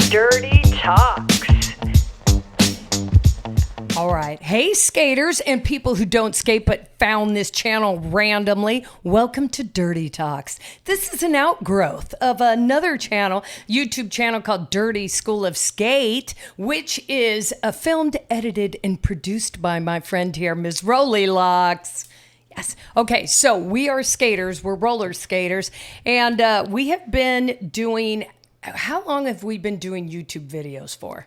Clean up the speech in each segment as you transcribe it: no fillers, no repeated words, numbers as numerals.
Dirty Talks. All right. Hey, skaters and people who don't skate but found this channel randomly. Welcome to Dirty Talks. This is an outgrowth of another channel, YouTube channel called Dirty School of Skate, which is filmed, edited, and produced by my friend here, Ms. Rolly Locks. Yes. Okay, so we are skaters. We're roller skaters. And we have been doing... How long have we been doing YouTube videos for?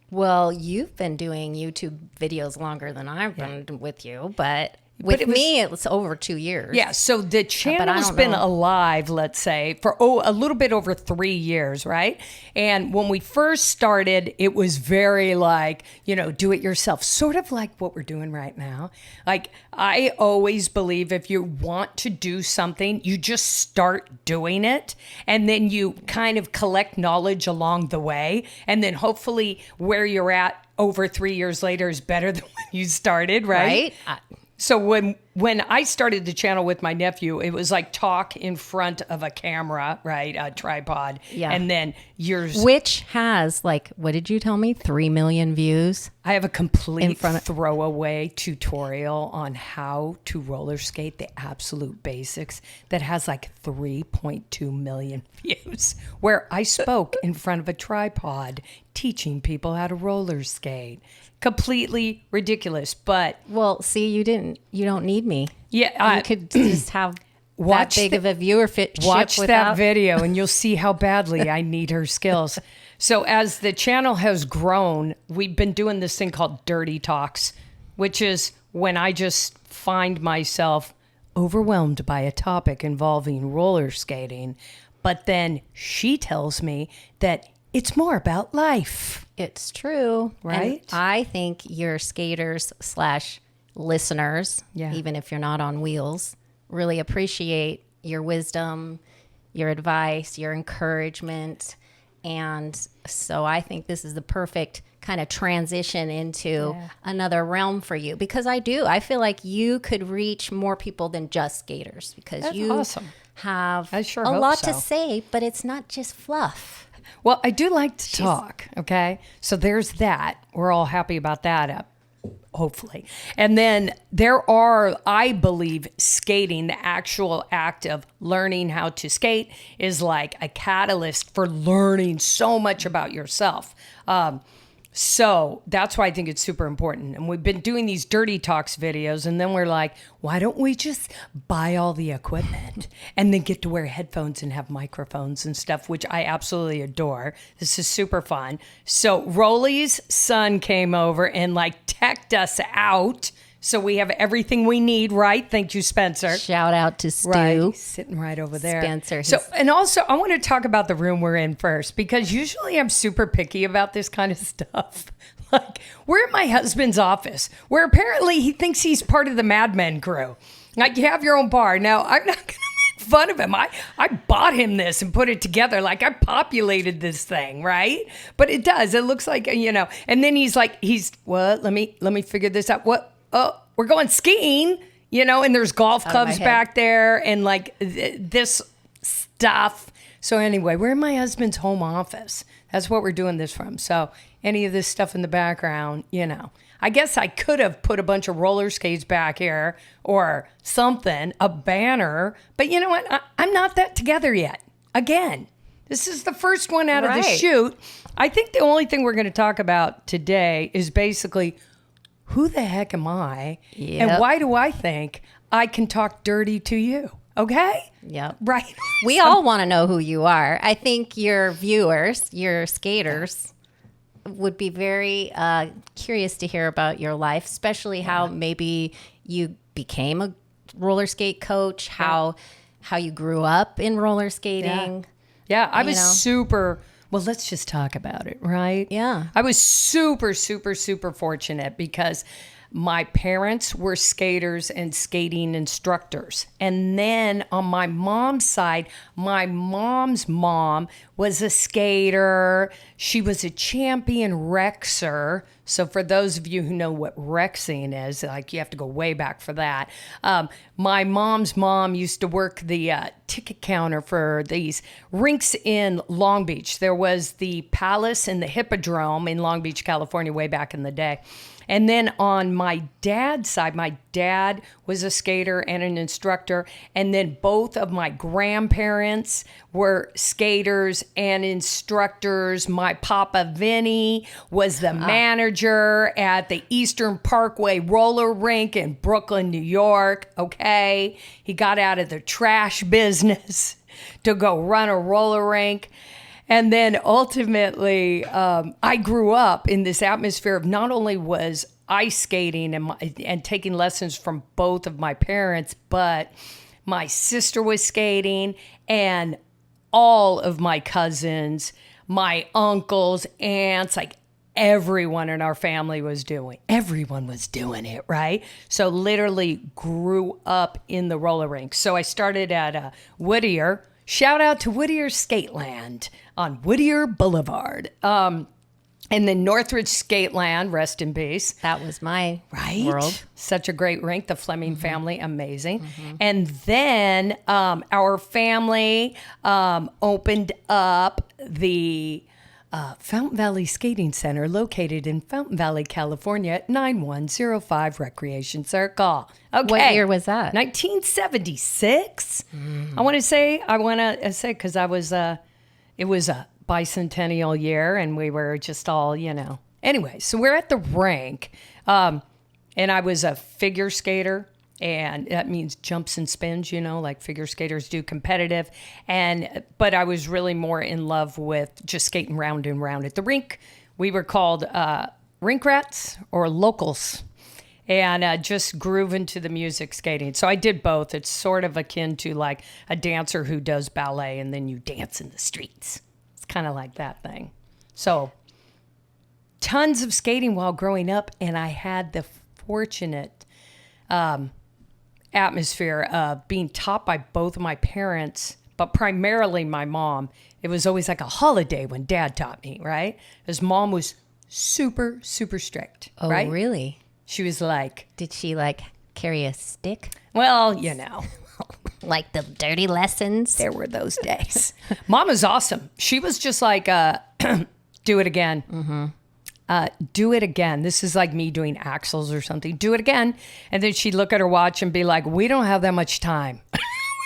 Well, you've been doing YouTube videos longer than I've been with you, but with me, it was over 2 years. Yeah, so the channel's been alive, let's say, for a little bit over 3 years, right? And when we first started, it was very like, do it yourself, sort of like what we're doing right now. Like, I always believe if you want to do something, you just start doing it, and then you kind of collect knowledge along the way, and then hopefully where you're at over 3 years later is better than when you started, right? So when I started the channel with my nephew, it was like talk in front of a camera, right? A tripod. Yeah. And then yours. Which has what did you tell me? 3 million views? I have a complete throwaway tutorial on how to roller skate, the absolute basics, that has 3.2 million views, where I spoke in front of a tripod teaching people how to roller skate. Completely ridiculous, but... Well, see, you don't need me. Yeah. You could just have that big of a viewership. Watch that video and you'll see how badly I need her skills. So as the channel has grown, we've been doing this thing called Dirty Talks, which is when I just find myself overwhelmed by a topic involving roller skating, but then she tells me that it's more about life. It's true. Right? And I think your skaters / listeners, even if you're not on wheels, really appreciate your wisdom, your advice, your encouragement. And so I think this is the perfect kind of transition into another realm for you, because I feel like you could reach more people than just skaters, because have a lot to say, but it's not just fluff. Well, I do like to talk, okay? So there's that. We're all happy about that, hopefully. And then there are, I believe, skating, the actual act of learning how to skate is like a catalyst for learning so much about yourself. So that's why I think it's super important. And we've been doing these Dirty Talks videos, and then we're like, why don't we just buy all the equipment and then get to wear headphones and have microphones and stuff, which I absolutely adore. This is super fun. So Rolly's son came over and teched us out. So we have everything we need, right? Thank you, Spencer. Shout out to Stu. Right, sitting right over there. Spencer. So, and also, I want to talk about the room we're in first, because usually I'm super picky about this kind of stuff. We're at my husband's office, where apparently he thinks he's part of the Mad Men crew. You have your own bar. Now, I'm not going to make fun of him. I bought him this and put it together. I populated this thing, right? But it does. It looks like, and then he's what? Let me figure this out. What? Oh, we're going skiing, and there's golf clubs back there and this stuff. So anyway, we're in my husband's home office. That's what we're doing this from. So any of this stuff in the background, I guess I could have put a bunch of roller skates back here or something, a banner. But you know what? I'm not that together yet. Again, this is the first one out of the chute. I think the only thing we're going to talk about today is basically, who the heck am I? Yep. And why do I think I can talk dirty to you? Okay? Yep. Right. We all want to know who you are. I think your viewers, your skaters, would be very curious to hear about your life, especially how maybe you became a roller skate coach, how you grew up in roller skating. Yeah, I was super... Well, let's just talk about it, right? Yeah. I was super, super, super fortunate because my parents were skaters and skating instructors. And then on my mom's side, my mom's mom was a skater. She was a champion rexer. So for those of you who know what rexing is, like you have to go way back for that. My mom's mom used to work the ticket counter for these rinks in Long Beach. There was the Palace and the Hippodrome in Long Beach, California, way back in the day. And then on my dad's side, my dad was a skater and an instructor. And then both of my grandparents were skaters and instructors. My Papa Vinny was the manager at the Eastern Parkway roller rink in Brooklyn, New York. Okay. He got out of the trash business to go run a roller rink. And then ultimately, I grew up in this atmosphere of not only was ice skating and taking lessons from both of my parents, but my sister was skating and all of my cousins, my uncles, aunts, like everyone in our family was doing. Everyone was doing it, right? So literally grew up in the roller rink. So I started at Whittier. Shout out to Whittier Skateland on Whittier Boulevard. And then Northridge Skateland, rest in peace. That was my world. Such a great rink, the Fleming family, amazing. And then our family opened up the Fountain Valley Skating Center located in Fountain Valley, California at 9105 Recreation Circle. Okay. What year was that? 1976. I want to say because it was a bicentennial year and we were just all, Anyway, so we're at the rink and I was a figure skater. And that means jumps and spins, like figure skaters do, competitive. But I was really more in love with just skating round and round at the rink. We were called rink rats or locals, and just grooving to the music skating. So I did both. It's sort of akin to like a dancer who does ballet and then you dance in the streets. It's kind of like that thing. So tons of skating while growing up, and I had the fortunate atmosphere of being taught by both of my parents, but primarily my mom. It was always like a holiday when Dad taught me, right? His mom was super, super strict. Oh, right? really? She was like... Did she carry a stick? Well, Like the dirty lessons? There were those days. Mom was awesome. She was just like, do it again. Do it again. This is like me doing axles or something. Do it again. And then she'd look at her watch and be like, we don't have that much time,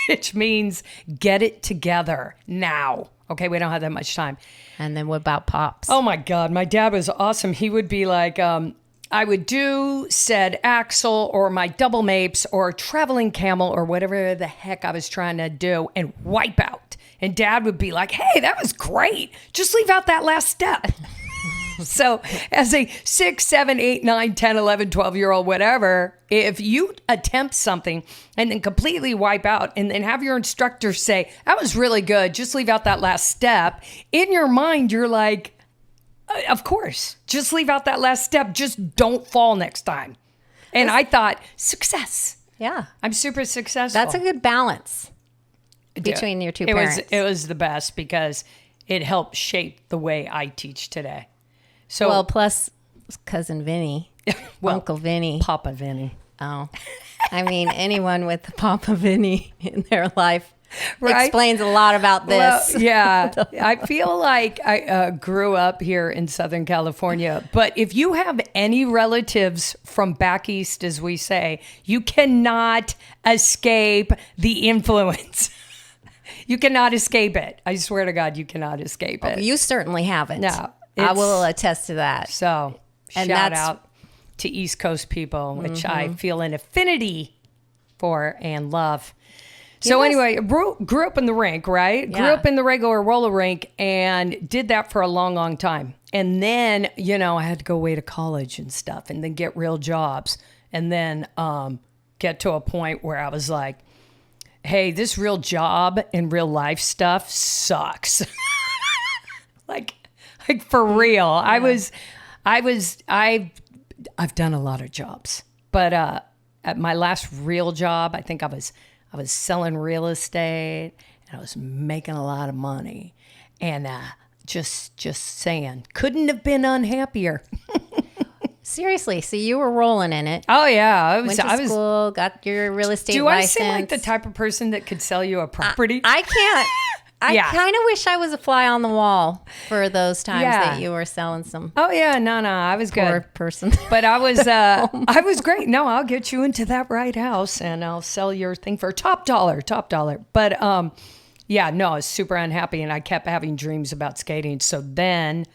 which means get it together now. Okay, we don't have that much time. And then what about Pops? Oh my God, my dad was awesome. He would be like, I would do said axle or my double mapes or traveling camel or whatever the heck I was trying to do and wipe out. And Dad would be like, hey, that was great. Just leave out that last step. So as a 6, 7, 8, 9, 10, 11, 12-year-old, whatever, if you attempt something and then completely wipe out and then have your instructor say, that was really good, just leave out that last step, in your mind, you're like, of course, just leave out that last step. Just don't fall next time. And I thought, success. Yeah. I'm super successful. That's a good balance between your two parents. It was the best because it helped shape the way I teach today. So, well, plus cousin Vinny, Uncle Vinny. Papa Vinny. Oh, I mean, anyone with Papa Vinny in their life right? Explains a lot about this. Well, yeah. I feel like I grew up here in Southern California, but if you have any relatives from back east, as we say, you cannot escape the influence. You cannot escape it. I swear to God, you cannot escape it. You certainly haven't. No. I will attest to that. So, shout out to East Coast people, which I feel an affinity for and love. So anyway, grew up in the rink, right? Yeah. Grew up in the regular roller rink and did that for a long, long time. And then, I had to go away to college and stuff and then get real jobs. And then get to a point where I was like, hey, this real job and real life stuff sucks. like for real. Yeah. I've done a lot of jobs, but at my last real job, I think I was selling real estate and I was making a lot of money, and just saying, couldn't have been unhappier. Seriously, so you were rolling in it. Oh yeah, Went to school, got your real estate license. Do I seem like the type of person that could sell you a property? I can't. I kind of wish I was a fly on the wall for those times that you were selling some. Oh yeah, no, I was poor good person. But I was great. No, I'll get you into that right house and I'll sell your thing for top dollar. But yeah, no, I was super unhappy and I kept having dreams about skating. So then.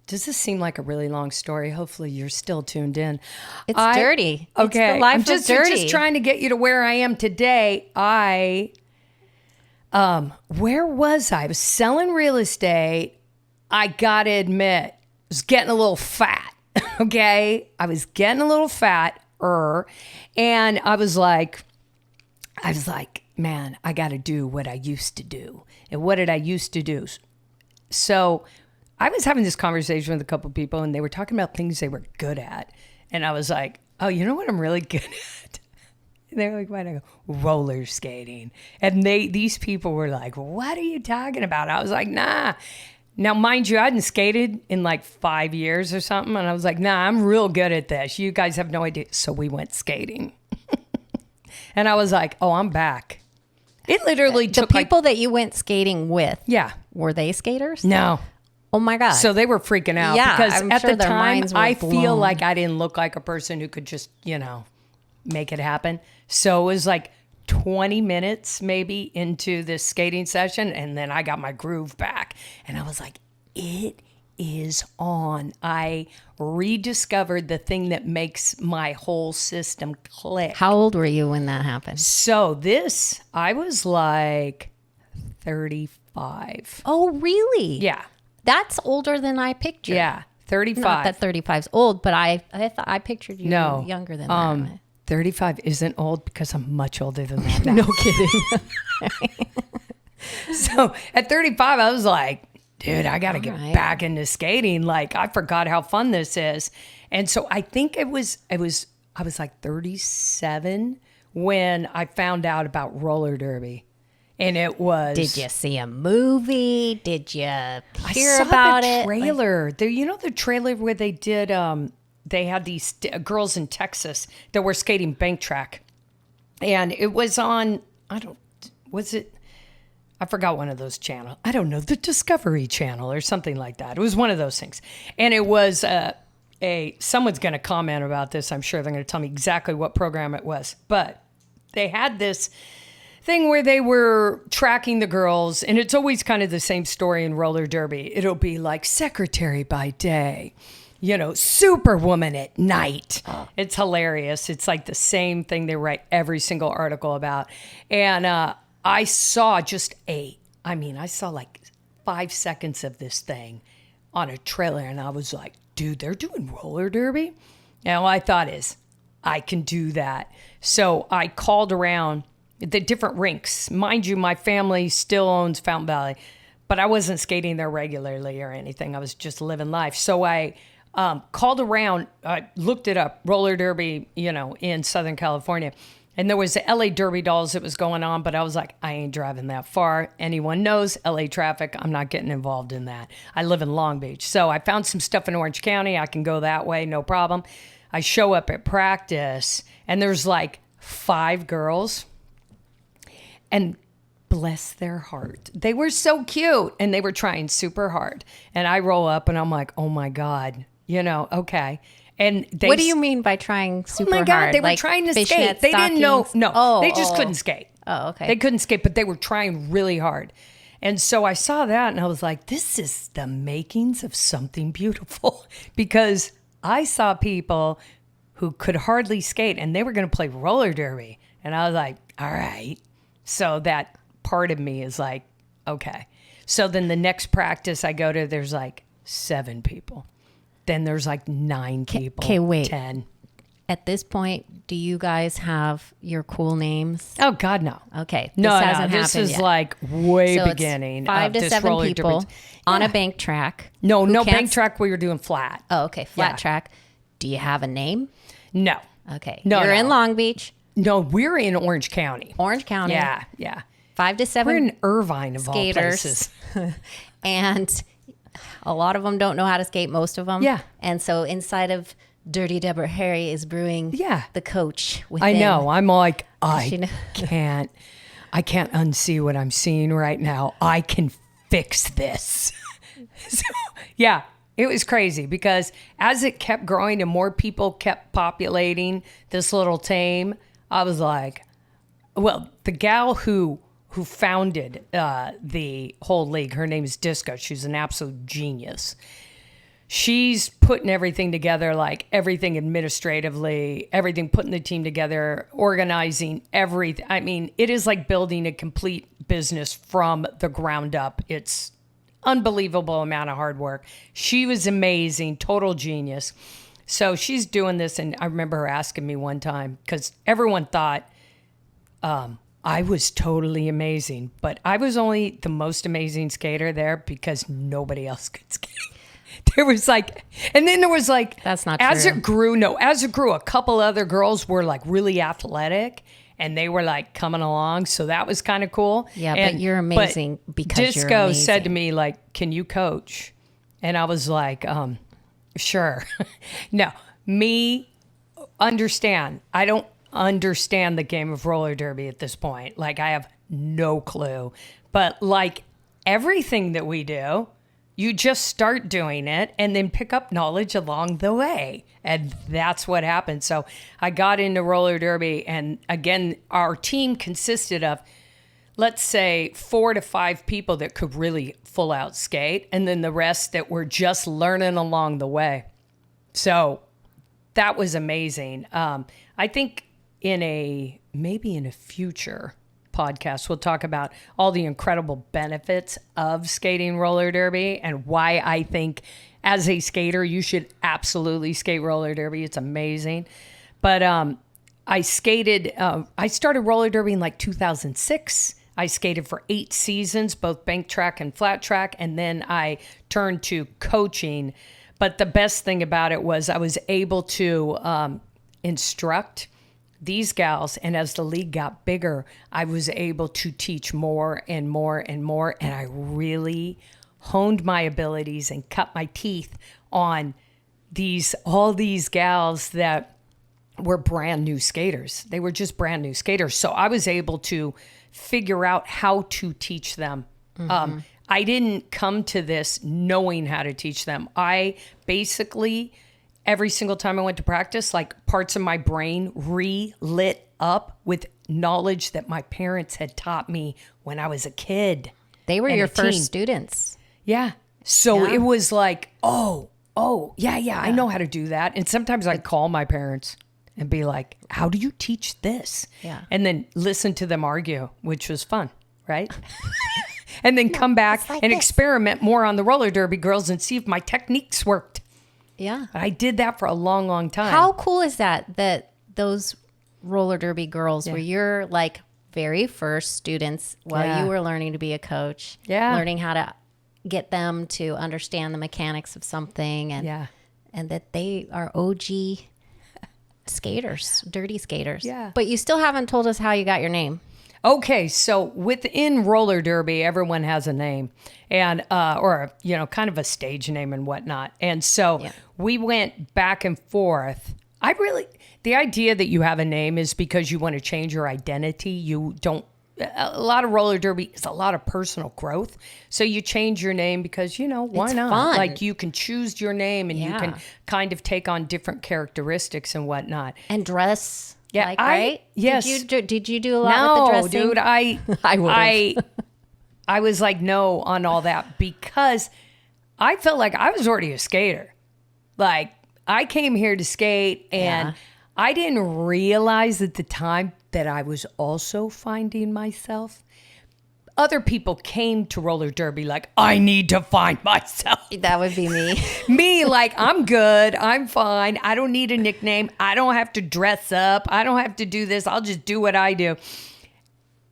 Does this seem like a really long story? Hopefully you're still tuned in. It's dirty. Okay. It's the life I'm just trying to get you to where I am today. Where was I? I was selling real estate. I got to admit, I was getting a little fat. Okay. I was getting a little fatter. And I was like, man, I got to do what I used to do. And what did I used to do? So I was having this conversation with a couple of people and they were talking about things they were good at. And I was like, oh, you know what I'm really good at? And they were like, what? I go, roller skating. And these people were like, what are you talking about? I was like, nah. Now, mind you, I hadn't skated in like 5 years or something. And I was like, nah, I'm real good at this. You guys have no idea. So we went skating. And I was like, oh, I'm back. It literally took the people that you went skating with. Yeah. Were they skaters? No. Oh my God. So they were freaking out because I'm at sure the time I feel blown. like I didn't look like a person who could just, make it happen. So it was like 20 minutes maybe into this skating session and then I got my groove back and I was like, it is on. I rediscovered the thing that makes my whole system click. How old were you when that happened? So I was like 35. Oh, really? Yeah. That's older than I pictured. Yeah, 35. Not that 35's old, but I thought I pictured you younger than that. 35 isn't old because I'm much older than that. No kidding. So at 35, I was like, dude, I got to get back into skating. Like, I forgot how fun this is. And so I think I was like 37 when I found out about roller derby. And it was. Did you see a movie? Did you hear about it? I saw the trailer. The trailer where they did. They had these girls in Texas that were skating bank track, and it was on. Was it? I forgot one of those channels. I don't know, the Discovery Channel or something like that. It was one of those things, and it was someone's going to comment about this. I'm sure they're going to tell me exactly what program it was, but they had this thing where they were tracking the girls, and it's always kind of the same story in roller derby. It'll be like secretary by day, superwoman at night. It's hilarious. It's like the same thing they write every single article about. And I saw I saw like 5 seconds of this thing on a trailer, and I was like, dude, they're doing roller derby? And all I thought is, I can do that. So I called around the different rinks. Mind you, my family still owns Fountain Valley, but I wasn't skating there regularly or anything. I was just living life. So I called around, looked it up, roller derby, in Southern California. And there was the LA Derby Dolls that was going on, but I was like, I ain't driving that far. Anyone knows LA traffic. I'm not getting involved in that. I live in Long Beach. So I found some stuff in Orange County. I can go that way, no problem. I show up at practice, and there's like 5 girls. And bless their heart, they were so cute and they were trying super hard. And I roll up and I'm like, oh my God, okay. And what do you mean by trying super hard? Oh my God, they were trying to skate. They didn't know. No, they just couldn't skate. Oh, okay. They couldn't skate, but they were trying really hard. And so I saw that and I was like, this is the makings of something beautiful, because I saw people who could hardly skate and they were going to play roller derby. And I was like, all right. So that part of me is like, okay. So then the next practice I go to, there's like 7 people. Then there's like 9 people. Okay, wait. 10. At this point, do you guys have your cool names? Oh, God, no. Okay. This is yet. like way so beginning. 5 to 7 people on a bank track. No bank track. We were doing flat. Oh, okay. Flat track. Do you have a name? No. Okay. No, You're in Long Beach. No, we're in Orange County. Orange County. Yeah. 5 to 7 We're in Irvine, of skaters. all places. And a lot of them don't know how to skate, most of them. Yeah. And so inside of Dirty Deborah Harry is brewing the coach within. I know. I'm like, I can't unsee what I'm seeing right now. I can fix this. So, yeah, it was crazy because as it kept growing and more people kept populating this little team, I was like, well, the gal who founded the whole league, her name is Disco. She's an absolute genius. She's putting everything together, like everything administratively, everything, putting the team together, organizing everything. I mean, it is like building a complete business from the ground up. It's unbelievable amount of hard work. She was amazing, total genius. So she's doing this, and I remember her asking me one time, because everyone thought I was totally amazing, but I was only the most amazing skater there because nobody else could skate. There was like, and then there was like, that's not as true. As it grew, a couple other girls were like really athletic and they were like coming along. So that was kind of cool. Yeah, but you're amazing because Disco you're amazing. said to me, like, can you coach? And I was like, sure. No, understand. I don't understand the game of roller derby at this point. Like, I have no clue. But like everything that we do, you just start doing it and then pick up knowledge along the way. And that's what happened. So I got into roller derby. And again, our team consisted of, let's say, 4 to 5 people that could really full out skate. And then the rest that were just learning along the way. So that was amazing. I think maybe in a future podcast, we'll talk about all the incredible benefits of skating roller derby and why I think as a skater, you should absolutely skate roller derby. It's amazing. But I started roller derby in like 2006. I skated for 8 seasons, both bank track and flat track. And then I turned to coaching. But the best thing about it was I was able to instruct these gals, and as the league got bigger, I was able to teach more and more and more, and I really honed my abilities and cut my teeth on all these gals that were brand new skaters. They were just brand new skaters, so I was able to figure out how to teach them. Mm-hmm. I didn't come to this knowing how to teach them. I basically, every single time I went to practice, like parts of my brain lit up with knowledge that my parents had taught me when I was a kid. They were your first students. Yeah. So it was like, yeah, I know how to do that. And sometimes I'd call my parents and be like, how do you teach this? Yeah. And then listen to them argue, which was fun, right? And then come back and experiment more on the roller derby girls and see if my techniques worked. Yeah. I did that for a long, long time. How cool is that those roller derby girls were your like very first students while you were learning to be a coach, learning how to get them to understand the mechanics of something and that they are OG skaters, dirty skaters. Yeah. But you still haven't told us how you got your name. Okay, so within roller derby, everyone has a name and or kind of a stage name and whatnot. And so we went back and forth. The idea that you have a name is because you want to change your identity. A lot of roller derby is a lot of personal growth. So you change your name because, why it's not? Fun. Like you can choose your name and you can kind of take on different characteristics and whatnot. And dress. Yeah, right? Yes. Did you do a lot with the dressing? No, dude, I was like, no on all that because I felt like I was already a skater. Like I came here to skate and I didn't realize at the time that I was also finding myself. Other people came to roller derby like, I need to find myself. That would be me. Me, like, I'm good. I'm fine. I don't need a nickname. I don't have to dress up. I don't have to do this. I'll just do what I do.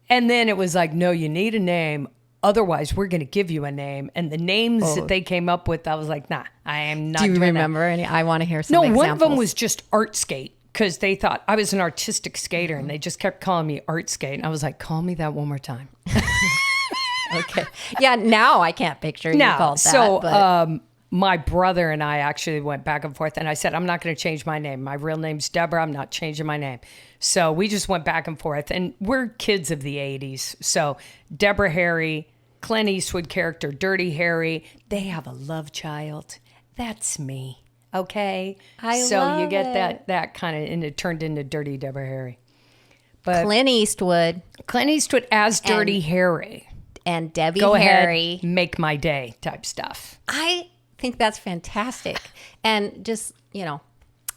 And then it was like, no, you need a name. Otherwise, we're going to give you a name. And the names that they came up with, I was like, nah, I am not doing that. Do you remember any? I want to hear some examples. No, one of them was just Art Skate. Because they thought I was an artistic skater and they just kept calling me Art Skate. And I was like, call me that one more time. Okay. Yeah, now I can't picture you called that. So my brother and I actually went back and forth, and I said, I'm not going to change my name. My real name's Deborah. I'm not changing my name. So we just went back and forth, and we're kids of the 80s. So Deborah Harry, Clint Eastwood character, Dirty Harry, they have a love child. That's me. Okay? So you get that kind of, and it turned into Dirty Deborah Harry. But Clint Eastwood as Dirty Harry. And Debbie Go Harry. ahead, make my day type stuff. I think that's fantastic. And just, a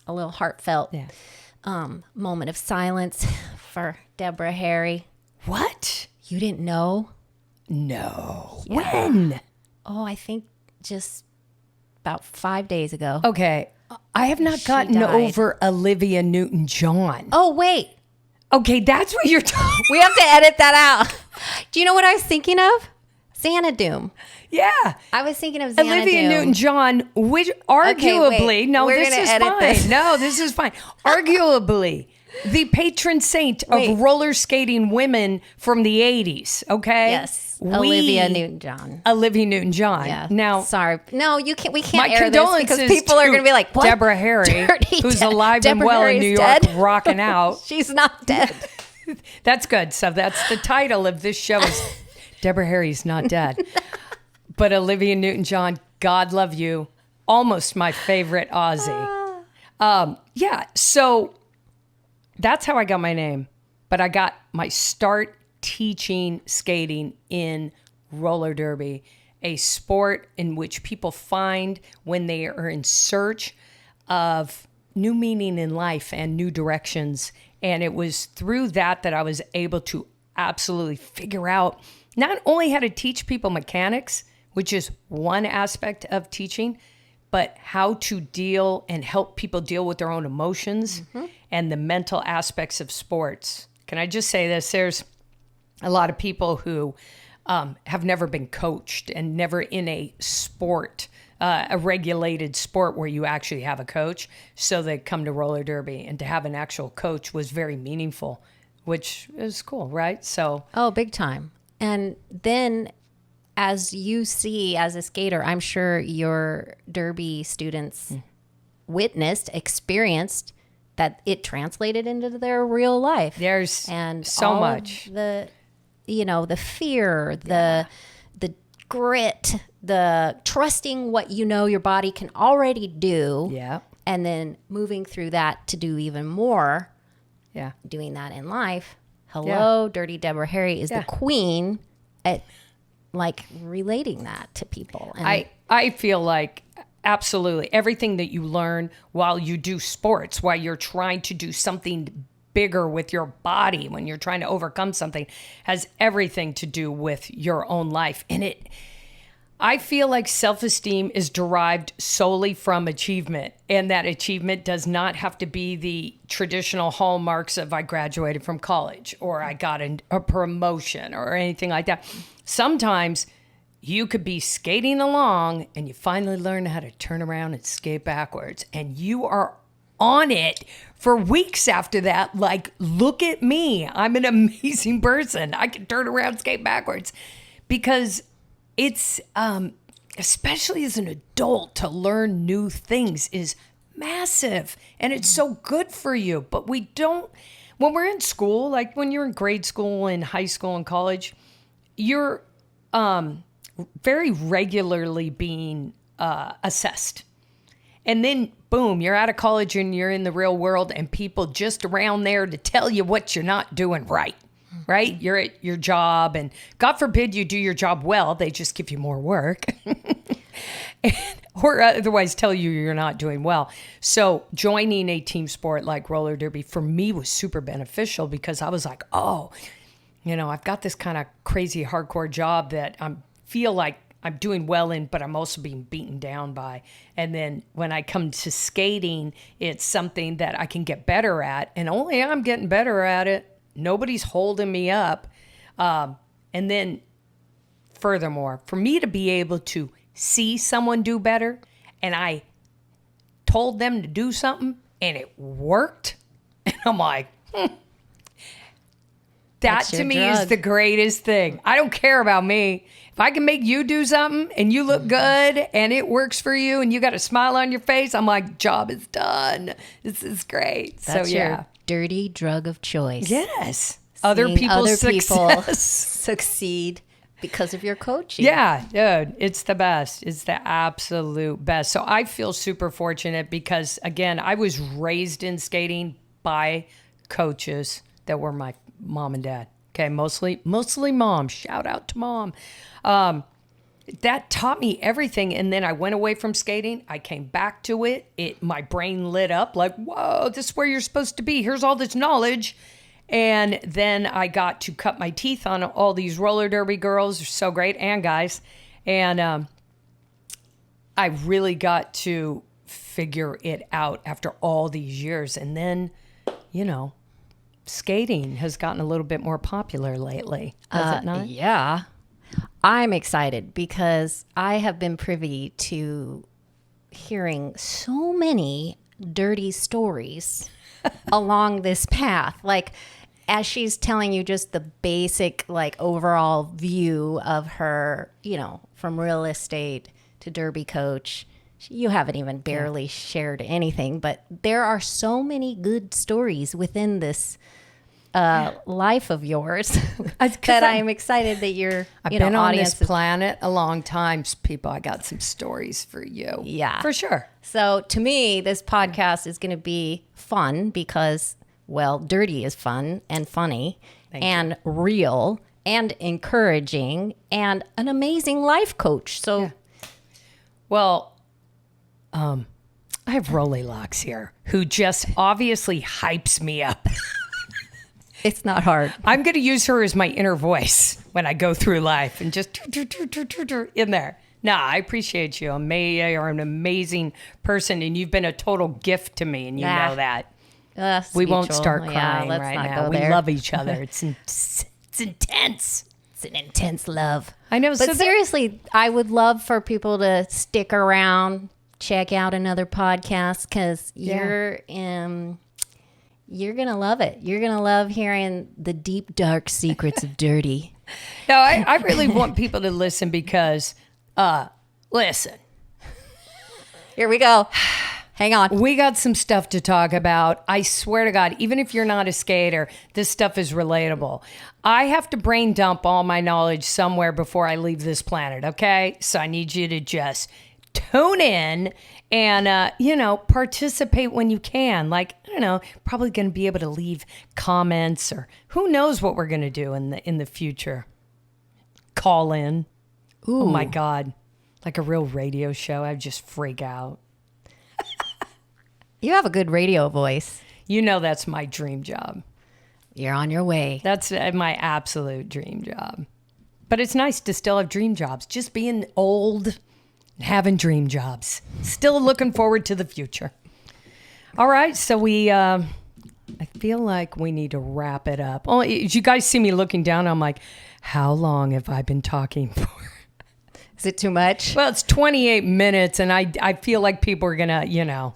little heartfelt moment of silence for Deborah Harry. What? You didn't know? No. Yeah. When? Oh, I think just about 5 days ago. Okay. I have not gotten over Olivia Newton-John. Oh, wait. Okay, that's what you're talking. We have to edit that out. Do you know what I was thinking of? Xanadu. Yeah. I was thinking of Xanadu. Olivia Newton-John, which arguably, this is fine. Arguably, the patron saint of roller skating women from the 80s, okay? Yes. Olivia Newton-John. Olivia Newton-John. Yeah. Now, sorry. No, we can't my air this because people are going to be like, what? Deborah Harry, who's alive and well in New York, rocking out. She's not dead. That's good. So that's the title of this show is Deborah Harry's Not Dead. But Olivia Newton-John, God love you. Almost my favorite Aussie. So that's how I got my name. But I got my start teaching skating in roller derby, a sport in which people find when they are in search of new meaning in life and new directions. And it was through that I was able to absolutely figure out not only how to teach people mechanics, which is one aspect of teaching, but how to deal and help people deal with their own emotions and the mental aspects of sports. Can I just say this? There's a lot of people who have never been coached and never in a sport, a regulated sport where you actually have a coach. So they come to roller derby, and to have an actual coach was very meaningful, which is cool, right? So big time. And then as you see as a skater, I'm sure your derby students experienced that it translated into their real life. There's so much. The fear, the grit, the trusting what your body can already do. Yeah. And then moving through that to do even more. Yeah. Doing that in life. Hello, Dirty Deborah Harry is the queen at relating that to people. And I feel like absolutely everything that you learn while you do sports, while you're trying to do something bigger with your body, when you're trying to overcome something, has everything to do with your own life. And I feel like self-esteem is derived solely from achievement, and that achievement does not have to be the traditional hallmarks of I graduated from college or I got a promotion or anything like that. Sometimes you could be skating along and you finally learn how to turn around and skate backwards, and you are on it for weeks after that. Like, look at me. I'm an amazing person. I can turn around, skate backwards. Because it's, especially as an adult, to learn new things is massive. And it's so good for you. But we don't, when we're in school, like when you're in grade school and high school and college, you're very regularly being assessed. And then, boom, you're out of college and you're in the real world, and people just around there to tell you what you're not doing right. Right? You're at your job, and God forbid you do your job well, they just give you more work. Or otherwise tell you you're not doing well. So joining a team sport like roller derby for me was super beneficial, because I was like, I've got this kind of crazy hardcore job that I feel like I'm doing well in, but I'm also being beaten down by. And then when I come to skating, it's something that I can get better at, and only I'm getting better at it. Nobody's holding me up. And then furthermore, for me to be able to see someone do better, and I told them to do something and it worked, and I'm like, that to me is the greatest thing. I don't care about me. If I can make you do something and you look good and it works for you and you got a smile on your face, I'm like, job is done. This is great. That's your dirty drug of choice. Yes. Seeing Other people's people success. succeed because of your coaching. Yeah, dude, it's the best. It's the absolute best. So I feel super fortunate because, again, I was raised in skating by coaches that were my mom and dad. Okay, mostly mom. Shout out to mom. That taught me everything. And then I went away from skating. I came back to it. My brain lit up like, whoa, this is where you're supposed to be. Here's all this knowledge. And then I got to cut my teeth on all these roller derby girls. They're so great, and guys. And I really got to figure it out after all these years. And then, skating has gotten a little bit more popular lately, has it not? Yeah. I'm excited because I have been privy to hearing so many dirty stories along this path. Like, as she's telling you just the basic, overall view of her, from real estate to derby coach, you haven't even barely shared anything, but there are so many good stories within this life of yours that I'm excited that I've been on this planet a long time. People, I got some stories for you. Yeah. For sure. So to me, this podcast is going to be fun because, well, dirty is fun and funny and real and encouraging and an amazing life coach. So, yeah. Well, I have Rolly Locks here who just obviously hypes me up. It's not hard. I'm going to use her as my inner voice when I go through life and just in there. No, I appreciate you. You're an amazing person, and you've been a total gift to me, and you know that. We won't start crying right now. We love each other. It's intense. It's an intense love. I know. But seriously, I would love for people to stick around, check out another podcast because you're going to love it. You're going to love hearing the deep, dark secrets of dirty. No, I really want people to listen because, listen. Here we go. Hang on. We got some stuff to talk about. I swear to God, even if you're not a skater, this stuff is relatable. I have to brain dump all my knowledge somewhere before I leave this planet, okay? So I need you to just tune in and, participate when you can. Probably going to be able to leave comments or who knows what we're going to do in the future. Call in. Ooh. Oh, my God. Like a real radio show. I'd just freak out. You have a good radio voice. That's my dream job. You're on your way. That's my absolute dream job. But it's nice to still have dream jobs. Just being old and having dream jobs. Still looking forward to the future. All right. So I feel like we need to wrap it up. Oh, as you guys see me looking down, I'm like, how long have I been talking for? Is it too much? Well, it's 28 minutes and I feel like people are going to,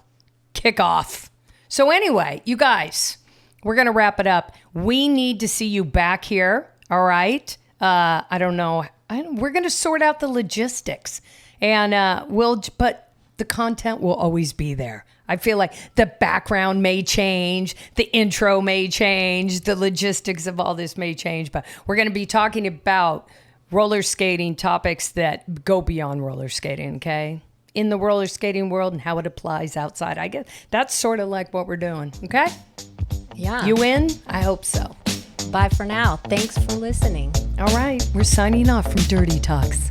kick off. So anyway, you guys, we're going to wrap it up. We need to see you back here. All right. I don't know. We're going to sort out the logistics and but the content will always be there. I feel like the background may change. The intro may change. The logistics of all this may change, but we're going to be talking about roller skating topics that go beyond roller skating. Okay. In the roller skating world and how it applies outside. I guess that's sort of like what we're doing. Okay? Yeah. You in? I hope so. Bye for now. Thanks for listening. All right. We're signing off from Dirty Talks.